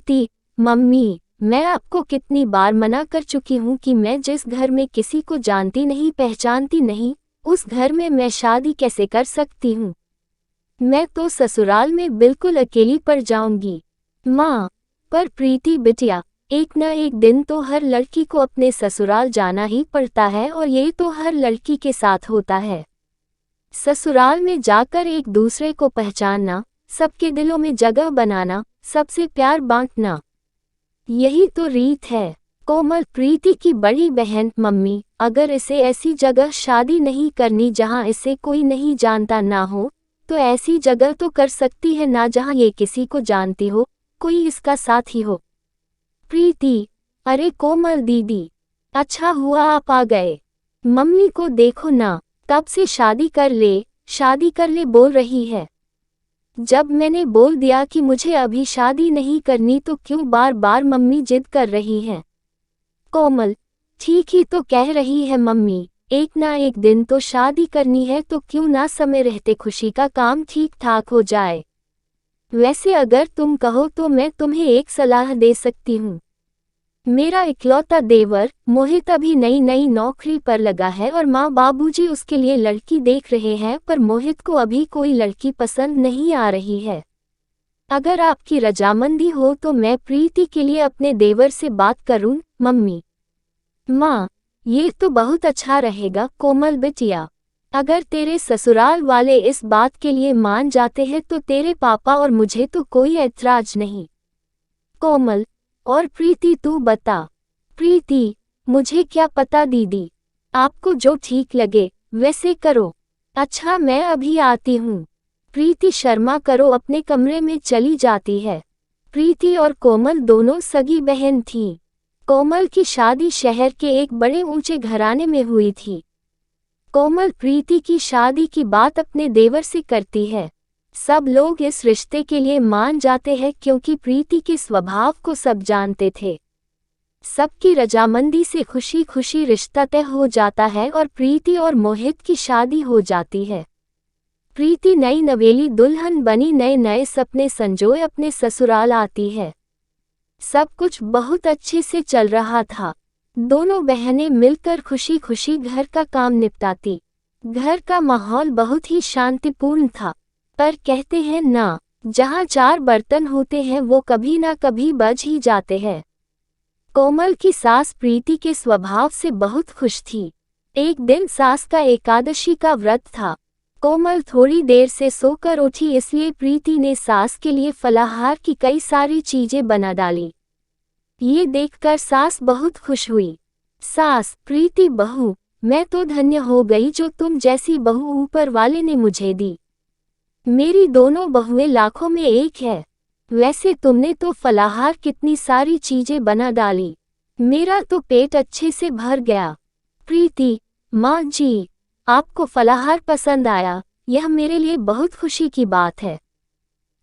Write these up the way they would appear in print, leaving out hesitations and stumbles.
प्रीति, mummy, मैं आपको कितनी बार मना कर चुकी हूँ कि मैं जिस घर में किसी को जानती नहीं पहचानती नहीं, उस घर में मैं शादी कैसे कर सकती हूँ। मैं तो ससुराल में बिल्कुल अकेली पड़ जाऊंगी। माँ, पर प्रीति बिटिया, एक न एक दिन तो हर लड़की को अपने ससुराल जाना ही पड़ता है और ये तो हर लड़की के साथ होता है। ससुराल में जाकर एक दूसरे को पहचानना, सबके दिलों में जगह बनाना, सबसे प्यार बांटना, यही तो रीत है। कोमल प्रीति की बड़ी बहन, मम्मी, अगर इसे ऐसी जगह शादी नहीं करनी जहां इसे कोई नहीं जानता ना हो, तो ऐसी जगह तो कर सकती है ना जहां ये किसी को जानती हो, कोई इसका साथी हो। प्रीति, अरे कोमल दीदी, अच्छा हुआ आप आ गए। मम्मी को देखो ना, कब से शादी कर ले बोल रही है। जब मैंने बोल दिया कि मुझे अभी शादी नहीं करनी तो क्यों बार बार मम्मी जिद कर रही हैं। कोमल, ठीक ही तो कह रही है मम्मी, एक ना एक दिन तो शादी करनी है तो क्यों ना समय रहते खुशी का काम ठीक ठाक हो जाए। वैसे अगर तुम कहो तो मैं तुम्हें एक सलाह दे सकती हूँ। मेरा इकलौता देवर मोहित अभी नई नई नौकरी पर लगा है और माँ बाबूजी उसके लिए लड़की देख रहे हैं, पर मोहित को अभी कोई लड़की पसंद नहीं आ रही है। अगर आपकी रजामंदी हो तो मैं प्रीति के लिए अपने देवर से बात करूं। मम्मी, माँ, ये तो बहुत अच्छा रहेगा कोमल बिटिया। अगर तेरे ससुराल वाले इस बात के लिए मान जाते हैं तो तेरे पापा और मुझे तो कोई ऐतराज नहीं। कोमल, और प्रीति तू बता। प्रीति, मुझे क्या पता दीदी, आपको जो ठीक लगे वैसे करो। अच्छा मैं अभी आती हूँ। प्रीति शर्मा करो अपने कमरे में चली जाती है। प्रीति और कोमल दोनों सगी बहन थीं। कोमल की शादी शहर के एक बड़े ऊंचे घराने में हुई थी। कोमल प्रीति की शादी की बात अपने देवर से करती है। सब लोग इस रिश्ते के लिए मान जाते हैं क्योंकि प्रीति के स्वभाव को सब जानते थे। सबकी रजामंदी से खुशी खुशी रिश्ता तय हो जाता है और प्रीति और मोहित की शादी हो जाती है। प्रीति नई नवेली दुल्हन बनी नए नए सपने संजोए अपने ससुराल आती है। सब कुछ बहुत अच्छे से चल रहा था। दोनों बहनें मिलकर खुशी खुशी घर का काम निपटाती। घर का माहौल बहुत ही शांतिपूर्ण था। पर कहते हैं ना, जहाँ चार बर्तन होते हैं वो कभी ना कभी बज ही जाते हैं। कोमल की सास प्रीति के स्वभाव से बहुत खुश थी। एक दिन सास का एकादशी का व्रत था। कोमल थोड़ी देर से सोकर उठी, इसलिए प्रीति ने सास के लिए फलाहार की कई सारी चीजें बना डाली। ये देखकर सास बहुत खुश हुई। सास, प्रीति बहू, मैं तो धन्य हो गई जो तुम जैसी बहू ऊपर वाले ने मुझे दी। मेरी दोनों बहुएं लाखों में एक है। वैसे तुमने तो फलाहार कितनी सारी चीजें बना डाली, मेरा तो पेट अच्छे से भर गया। प्रीति, माँ जी, आपको फलाहार पसंद आया, यह मेरे लिए बहुत खुशी की बात है।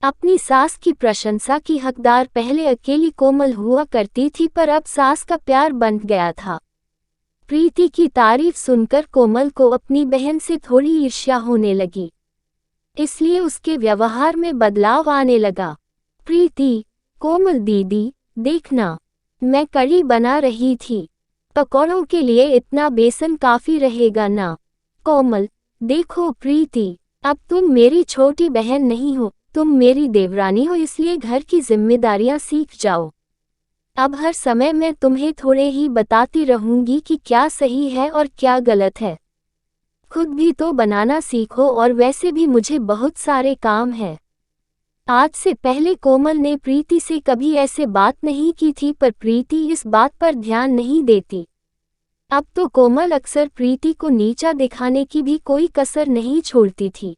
अपनी सास की प्रशंसा की हकदार पहले अकेली कोमल हुआ करती थी, पर अब सास का प्यार बन गया था। प्रीति की तारीफ सुनकर कोमल को अपनी बहन से थोड़ी ईर्ष्या होने लगी, इसलिए उसके व्यवहार में बदलाव आने लगा। प्रीति, कोमल दीदी, देखना, मैं कढ़ी बना रही थी। पकौड़ों के लिए इतना बेसन काफी रहेगा ना। कोमल, देखो प्रीति, अब तुम मेरी छोटी बहन नहीं हो, तुम मेरी देवरानी हो, इसलिए घर की जिम्मेदारियां सीख जाओ। अब हर समय मैं तुम्हें थोड़े ही बताती रहूंगी कि क्या सही है और क्या गलत है। खुद भी तो बनाना सीखो, और वैसे भी मुझे बहुत सारे काम हैं। आज से पहले कोमल ने प्रीति से कभी ऐसे बात नहीं की थी, पर प्रीति इस बात पर ध्यान नहीं देती। अब तो कोमल अक्सर प्रीति को नीचा दिखाने की भी कोई कसर नहीं छोड़ती थी।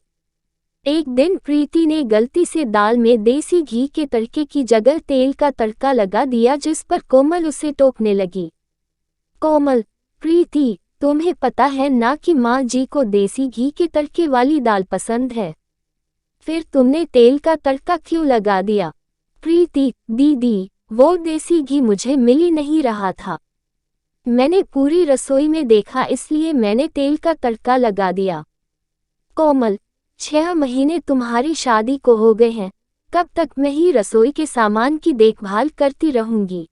एक दिन प्रीति ने गलती से दाल में देसी घी के तड़के की जगह तेल का तड़का लगा दिया, जिस पर कोमल उसे टोकने लगी। कोमल, प्रीति, तुम्हें पता है ना कि माँ जी को देसी घी के तड़के वाली दाल पसंद है, फिर तुमने तेल का तड़का क्यों लगा दिया? प्रीति, दीदी, वो देसी घी मुझे मिल ही नहीं रहा था। मैंने पूरी रसोई में देखा, इसलिए मैंने तेल का तड़का लगा दिया। कोमल, 6 महीने तुम्हारी शादी को हो गए हैं, कब तक मैं ही रसोई के सामान की देखभाल करती रहूंगी?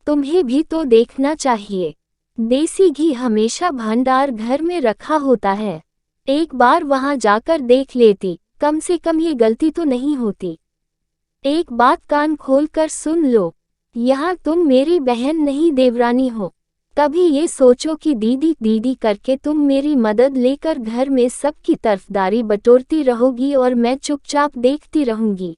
तुम्हें भी तो देखना चाहिए। देसी घी हमेशा भंडार घर में रखा होता है। एक बार वहां जाकर देख लेती, कम से कम ये गलती तो नहीं होती। एक बात कान खोलकर सुन लो, यहाँ तुम मेरी बहन नहीं देवरानी हो। कभी ये सोचो कि दीदी दीदी करके तुम मेरी मदद लेकर घर में सबकी तरफदारी बटोरती रहोगी और मैं चुपचाप देखती रहूंगी।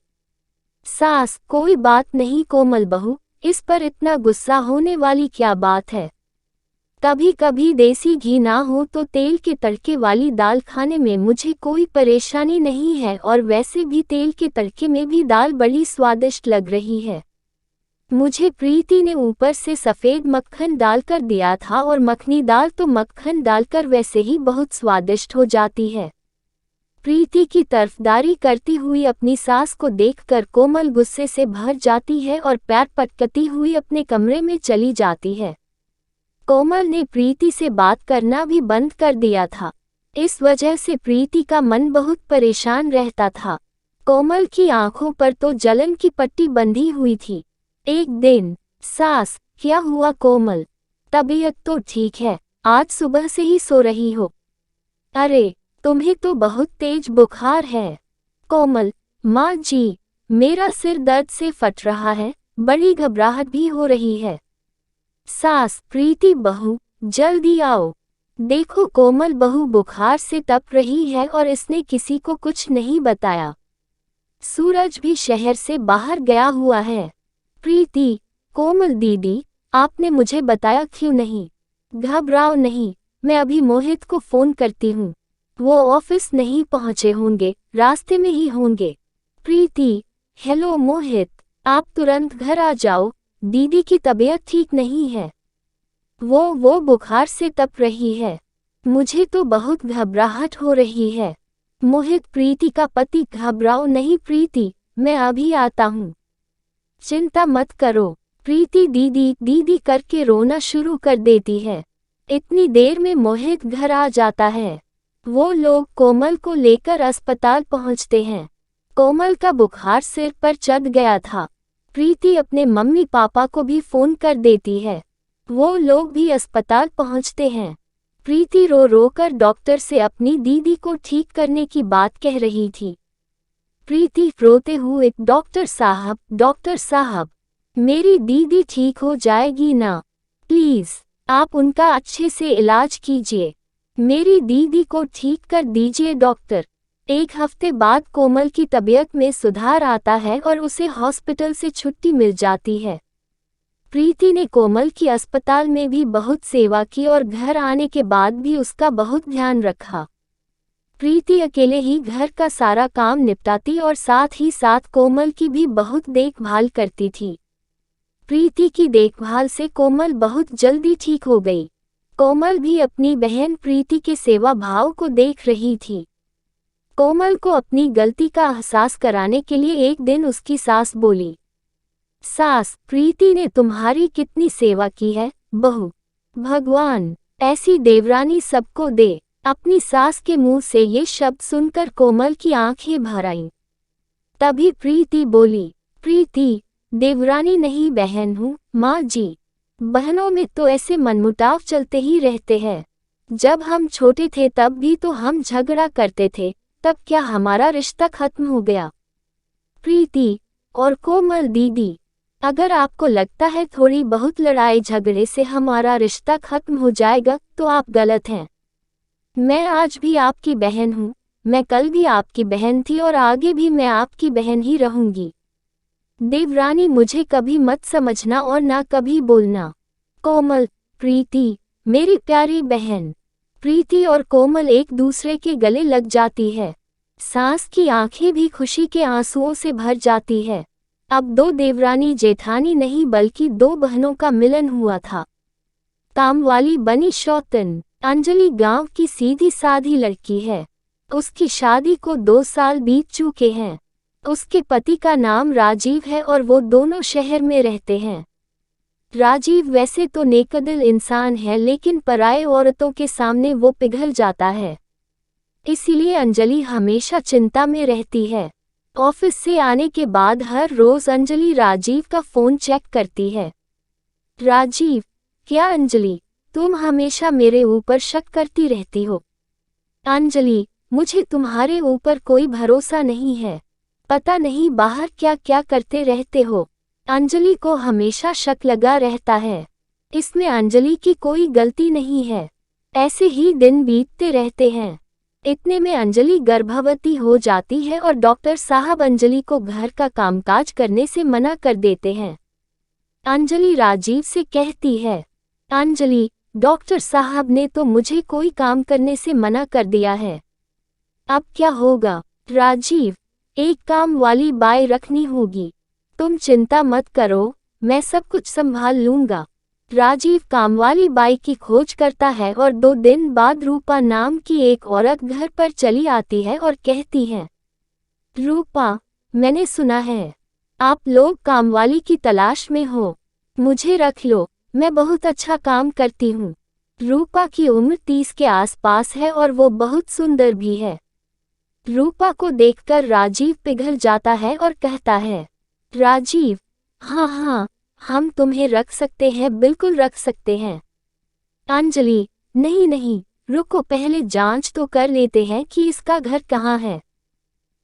सास, कोई बात नहीं कोमल बहू, इस पर इतना गुस्सा होने वाली क्या बात है? कभी कभी देसी घी ना हो तो तेल के तड़के वाली दाल खाने में मुझे कोई परेशानी नहीं है, और वैसे भी तेल के तड़के में भी दाल बड़ी स्वादिष्ट लग रही है। मुझे प्रीति ने ऊपर से सफ़ेद मक्खन डालकर दिया था, और मखनी दाल तो मक्खन डालकर वैसे ही बहुत स्वादिष्ट हो जाती है। प्रीति की तरफदारी करती हुई अपनी सास को देखकर कोमल गुस्से से भर जाती है और पैर पटकती हुई अपने कमरे में चली जाती है। कोमल ने प्रीति से बात करना भी बंद कर दिया था। इस वजह से प्रीति का मन बहुत परेशान रहता था। कोमल की आंखों पर तो जलन की पट्टी बंधी हुई थी। एक दिन, सास, क्या हुआ कोमल? तबीयत तो ठीक है, आज सुबह से ही सो रही हो। अरे, तुम्हें तो बहुत तेज बुखार है। कोमल, माँ जी, मेरा सिर दर्द से फट रहा है, बड़ी घबराहट भी हो रही है। सास, प्रीति बहू, जल्दी आओ। देखो कोमल बहू बुखार से तप रही है और इसने किसी को कुछ नहीं बताया। सूरज भी शहर से बाहर गया हुआ है। प्रीति, कोमल दीदी, आपने मुझे बताया क्यों नहीं? घबराओ नहीं, मैं अभी मोहित को फोन करती हूँ। वो ऑफिस नहीं पहुँचे होंगे, रास्ते में ही होंगे। प्रीति, हेलो मोहित, आप तुरंत घर आ जाओ, दीदी की तबीयत ठीक नहीं है। वो बुखार से तप रही है। मुझे तो बहुत घबराहट हो रही है। मोहित प्रीति का पति। घबराओ नहीं प्रीति, मैं अभी आता हूँ। चिंता मत करो। प्रीति दीदी दीदी करके रोना शुरू कर देती है। इतनी देर में मोहित घर आ जाता है। वो लोग कोमल को लेकर अस्पताल पहुंचते हैं। कोमल का बुखार सिर पर चढ़ गया था। प्रीति अपने मम्मी पापा को भी फोन कर देती है। वो लोग भी अस्पताल पहुंचते हैं। प्रीति रो रो कर डॉक्टर से अपनी दीदी को ठीक करने की बात कह रही थी। प्रीति रोते हुए, डॉक्टर साहब, मेरी दीदी ठीक हो जाएगी ना? प्लीज, आप उनका अच्छे से इलाज कीजिए। मेरी दीदी को ठीक कर दीजिए डॉक्टर। एक हफ्ते बाद कोमल की तबीयत में सुधार आता है और उसे हॉस्पिटल से छुट्टी मिल जाती है। प्रीति ने कोमल की अस्पताल में भी बहुत सेवा की और घर आने के बाद भी उसका बहुत ध्यान रखा। प्रीति अकेले ही घर का सारा काम निपटाती और साथ ही साथ कोमल की भी बहुत देखभाल करती थी। प्रीति की देखभाल से कोमल बहुत जल्दी ठीक हो गई। कोमल भी अपनी बहन प्रीति के सेवा भाव को देख रही थी। कोमल को अपनी गलती का एहसास कराने के लिए एक दिन उसकी सास बोली, सास, प्रीति ने तुम्हारी कितनी सेवा की है बहू। भगवान ऐसी देवरानी सबको दे। अपनी सास के मुंह से ये शब्द सुनकर कोमल की आंखें भर आईं। तभी प्रीति बोली, प्रीति, देवरानी नहीं बहन हूँ माँ जी। बहनों में तो ऐसे मनमुटाव चलते ही रहते हैं। जब हम छोटे थे तब भी तो हम झगड़ा करते थे, तब क्या हमारा रिश्ता खत्म हो गया? प्रीति और कोमल दीदी, अगर आपको लगता है थोड़ी बहुत लड़ाई झगड़े से हमारा रिश्ता खत्म हो जाएगा तो आप गलत हैं। मैं आज भी आपकी बहन हूँ, मैं कल भी आपकी बहन थी और आगे भी मैं आपकी बहन ही रहूंगी। देवरानी मुझे कभी मत समझना और ना कभी बोलना। कोमल, प्रीति, मेरी प्यारी बहन। प्रीति और कोमल एक दूसरे के गले लग जाती है। सास की आंखें भी खुशी के आंसुओं से भर जाती है। अब दो देवरानी जेठानी नहीं बल्कि दो बहनों का मिलन हुआ था। काम वाली बनी शौतन। अंजलि गांव की सीधी साधी लड़की है। उसकी शादी को 2 साल बीत चुके हैं। उसके पति का नाम राजीव है और वो दोनों शहर में रहते हैं। राजीव वैसे तो नेकदिल इंसान है, लेकिन पराये औरतों के सामने वो पिघल जाता है। इसीलिए अंजलि हमेशा चिंता में रहती है। ऑफिस से आने के बाद हर रोज अंजलि राजीव का फोन चेक करती है। राजीव, क्या अंजलि, तुम हमेशा मेरे ऊपर शक करती रहती हो। अंजलि, मुझे तुम्हारे ऊपर कोई भरोसा नहीं है। पता नहीं बाहर क्या क्या करते रहते हो। अंजलि को हमेशा शक लगा रहता है। इसमें अंजलि की कोई गलती नहीं है। ऐसे ही दिन बीतते रहते हैं। इतने में अंजलि गर्भवती हो जाती है और डॉक्टर साहब अंजलि को घर का कामकाज करने से मना कर देते हैं। अंजलि राजीव से कहती है, अंजलि, डॉक्टर साहब ने तो मुझे कोई काम करने से मना कर दिया है। अब क्या होगा? राजीव, एक काम वाली बाई रखनी होगी। तुम चिंता मत करो, मैं सब कुछ संभाल लूंगा। राजीव कामवाली बाई की खोज करता है और 2 दिन बाद रूपा नाम की एक औरत घर पर चली आती है और कहती है, रूपा, मैंने सुना है आप लोग कामवाली की तलाश में हो। मुझे रख लो, मैं बहुत अच्छा काम करती हूँ। रूपा की उम्र 30 के आसपास है और वो बहुत सुंदर भी है। रूपा को देखकर राजीव पिघल जाता है और कहता है, राजीव, हाँ हाँ, हम तुम्हें रख सकते हैं, बिल्कुल रख सकते हैं। अंजलि, नहीं नहीं, रुको, पहले जांच तो कर लेते हैं कि इसका घर कहाँ है।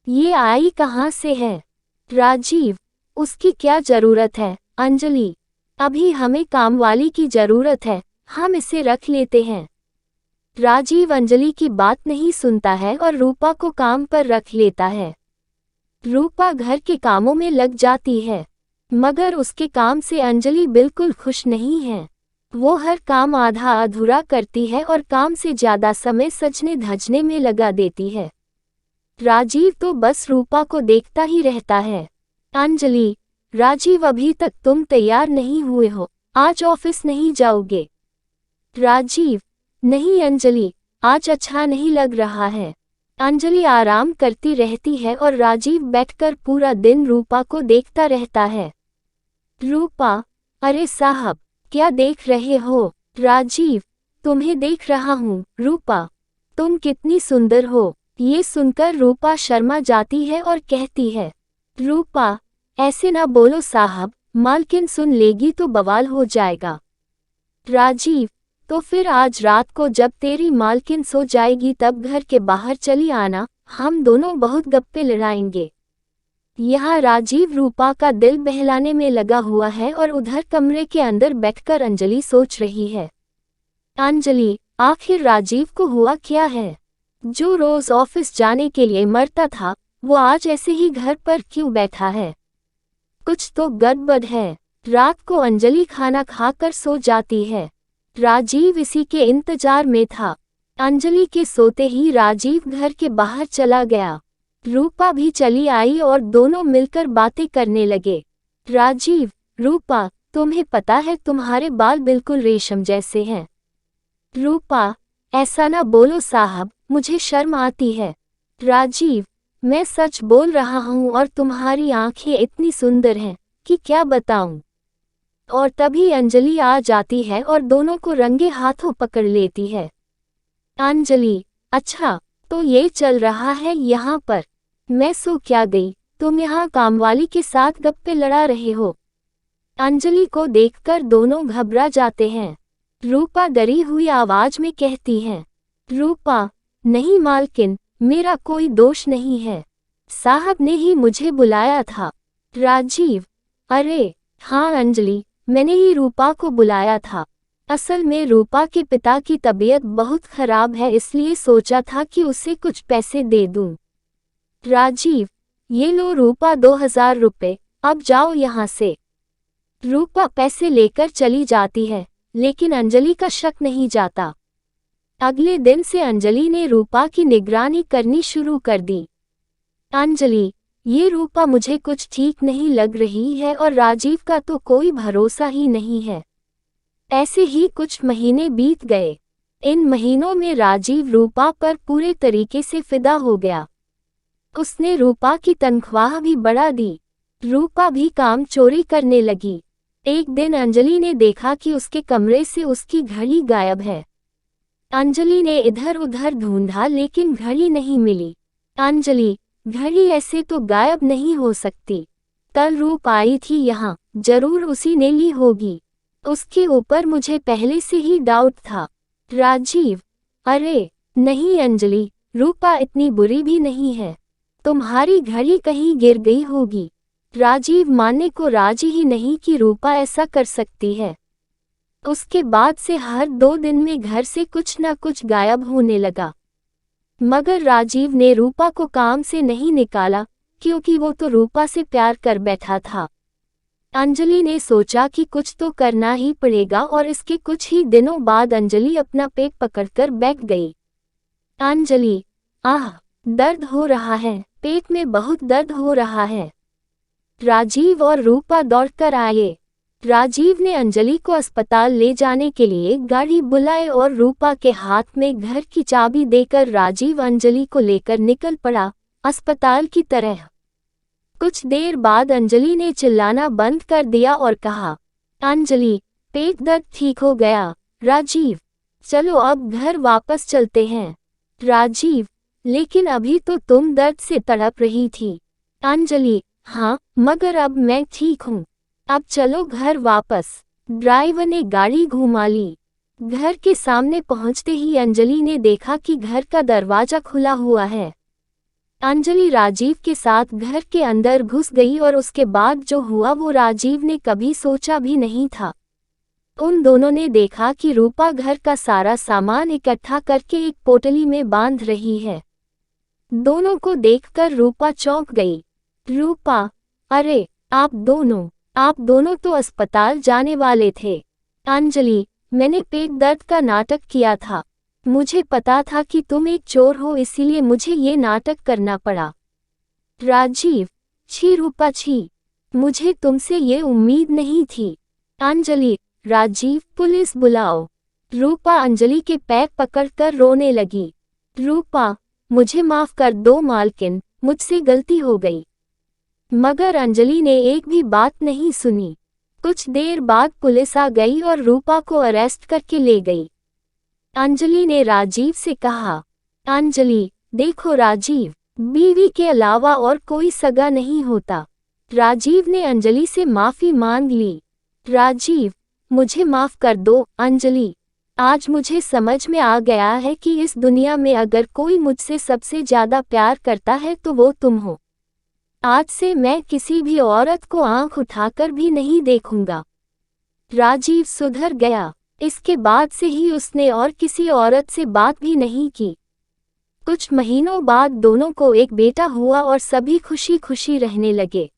ये आई कहाँ से है? राजीव, उसकी क्या जरूरत है अंजलि, अभी हमें कामवाली की जरूरत है, हम इसे रख लेते हैं। राजीव अंजलि की बात नहीं सुनता है और रूपा को काम पर रख लेता है। रूपा घर के कामों में लग जाती है, मगर उसके काम से अंजलि बिल्कुल खुश नहीं है। वो हर काम आधा अधूरा करती है और काम से ज्यादा समय सजने धजने में लगा देती है। राजीव तो बस रूपा को देखता ही रहता है। अंजलि, राजीव, अभी तक तुम तैयार नहीं हुए हो, आज ऑफिस नहीं जाओगे? राजीव, नहीं अंजलि, आज अच्छा नहीं लग रहा है। अंजलि आराम करती रहती है और राजीव बैठकर पूरा दिन रूपा को देखता रहता है। रूपा, अरे साहब, क्या देख रहे हो? राजीव, तुम्हें देख रहा हूँ। रूपा, तुम कितनी सुंदर हो। ये सुनकर रूपा शर्मा जाती है और कहती है, रूपा, ऐसे ना बोलो साहब, मालकिन सुन लेगी तो बवाल हो जाएगा। राजीव, तो फिर आज रात को जब तेरी मालकिन सो जाएगी तब घर के बाहर चली आना, हम दोनों बहुत गप्पे लड़ाएंगे। यहाँ राजीव रूपा का दिल बहलाने में लगा हुआ है और उधर कमरे के अंदर बैठकर अंजलि सोच रही है, अंजलि, आखिर राजीव को हुआ क्या है? जो रोज ऑफिस जाने के लिए मरता था, वो आज ऐसे ही घर पर क्यों बैठा है? कुछ तो गड़बड़ है। रात को अंजलि खाना खाकर सो जाती है। राजीव इसी के इंतजार में था। अंजलि के सोते ही राजीव घर के बाहर चला गया। रूपा भी चली आई और दोनों मिलकर बातें करने लगे। राजीव, रूपा, तुम्हें पता है तुम्हारे बाल बिल्कुल रेशम जैसे हैं। रूपा, ऐसा ना बोलो साहब, मुझे शर्म आती है। राजीव, मैं सच बोल रहा हूँ और तुम्हारी आंखें इतनी सुंदर हैं कि क्या बताऊं। और तभी अंजलि आ जाती है और दोनों को रंगे हाथों पकड़ लेती है। अंजलि, अच्छा, तो ये चल रहा है यहाँ पर। मैं सो क्या गई, तुम यहाँ कामवाली के साथ गप्पे लड़ा रहे हो। अंजलि को देखकर दोनों घबरा जाते हैं। रूपा डरी हुई आवाज में कहती है, रूपा, नहीं मालकिन, मेरा कोई दोष नहीं है, साहब ने ही मुझे बुलाया था। राजीव, अरे हाँ अंजलि, मैंने ही रूपा को बुलाया था। असल में रूपा के पिता की तबीयत बहुत खराब है, इसलिए सोचा था कि उसे कुछ पैसे दे दूं। राजीव, ये लो रूपा 2000 रुपए, अब जाओ यहाँ से। रूपा पैसे लेकर चली जाती है, लेकिन अंजलि का शक नहीं जाता। अगले दिन से अंजलि ने रूपा की निगरानी करनी शुरू कर दी। अंजलि, ये रूपा मुझे कुछ ठीक नहीं लग रही है और राजीव का तो कोई भरोसा ही नहीं है। ऐसे ही कुछ महीने बीत गए। इन महीनों में राजीव रूपा पर पूरे तरीके से फिदा हो गया। उसने रूपा की तनख्वाह भी बढ़ा दी। रूपा भी काम चोरी करने लगी। एक दिन अंजलि ने देखा कि उसके कमरे से उसकी घड़ी गायब है। अंजलि ने इधर उधर ढूंढा लेकिन घड़ी नहीं मिली। अंजलि, घड़ी ऐसे तो गायब नहीं हो सकती। कल रूप आई थी यहाँ, जरूर उसी ने ली होगी। उसके ऊपर मुझे पहले से ही डाउट था। राजीव, अरे नहीं अंजलि, रूपा इतनी बुरी भी नहीं है। तुम्हारी घड़ी कहीं गिर गई होगी। राजीव मानने को राजी ही नहीं कि रूपा ऐसा कर सकती है। उसके बाद से हर 2 दिन में घर से कुछ न कुछ गायब होने लगा। मगर राजीव ने रूपा को काम से नहीं निकाला, क्योंकि वो तो रूपा से प्यार कर बैठा था। अंजलि ने सोचा कि कुछ तो करना ही पड़ेगा और इसके कुछ ही दिनों बाद अंजलि अपना पेट पकड़कर बैठ गई। अंजलि, आह, दर्द हो रहा है, पेट में बहुत दर्द हो रहा है। राजीव और रूपा दौड़कर आए। राजीव ने अंजलि को अस्पताल ले जाने के लिए गाड़ी बुलाई और रूपा के हाथ में घर की चाबी देकर राजीव अंजलि को लेकर निकल पड़ा, अस्पताल की तरह। कुछ देर बाद अंजलि ने चिल्लाना बंद कर दिया और कहा, अंजलि, पेट दर्द ठीक हो गया। राजीव, चलो अब घर वापस चलते हैं। राजीव, लेकिन अभी तो तुम दर्द से तड़प रही थी। अंजलि, हाँ, मगर अब मैं ठीक हूँ। अब चलो घर वापस। ड्राइवर ने गाड़ी घुमा ली। घर के सामने पहुंचते ही अंजलि ने देखा कि घर का दरवाजा खुला हुआ है। अंजलि राजीव के साथ घर के अंदर घुस गई और उसके बाद जो हुआ वो राजीव ने कभी सोचा भी नहीं था। उन दोनों ने देखा कि रूपा घर का सारा सामान इकट्ठा करके एक पोटली में बांध रही है। दोनों को देखकर रूपा चौंक गई। रूपा, अरे आप दोनों तो अस्पताल जाने वाले थे। अंजलि, मैंने पेट दर्द का नाटक किया था। मुझे पता था कि तुम एक चोर हो, इसीलिए मुझे ये नाटक करना पड़ा। राजीव, छी रूपा छी, मुझे तुमसे ये उम्मीद नहीं थी। अंजलि, राजीव, पुलिस बुलाओ। रूपा अंजलि के पैर पकड़कर रोने लगी। रूपा, मुझे माफ कर दो मालकिन, मुझसे गलती हो गई। मगर अंजलि ने एक भी बात नहीं सुनी। कुछ देर बाद पुलिस आ गई और रूपा को अरेस्ट करके ले गई। अंजलि ने राजीव से कहा, अंजलि, देखो राजीव, बीवी के अलावा और कोई सगा नहीं होता। राजीव ने अंजलि से माफी मांग ली। राजीव, मुझे माफ कर दो अंजलि। आज मुझे समझ में आ गया है कि इस दुनिया में अगर कोई मुझसे सबसे ज्यादा प्यार करता है तो वो तुम हो। आज से मैं किसी भी औरत को आंख उठाकर भी नहीं देखूंगा। राजीव सुधर गया। इसके बाद से ही उसने और किसी औरत से बात भी नहीं की। कुछ महीनों बाद दोनों को एक बेटा हुआ और सभी खुशी खुशी रहने लगे।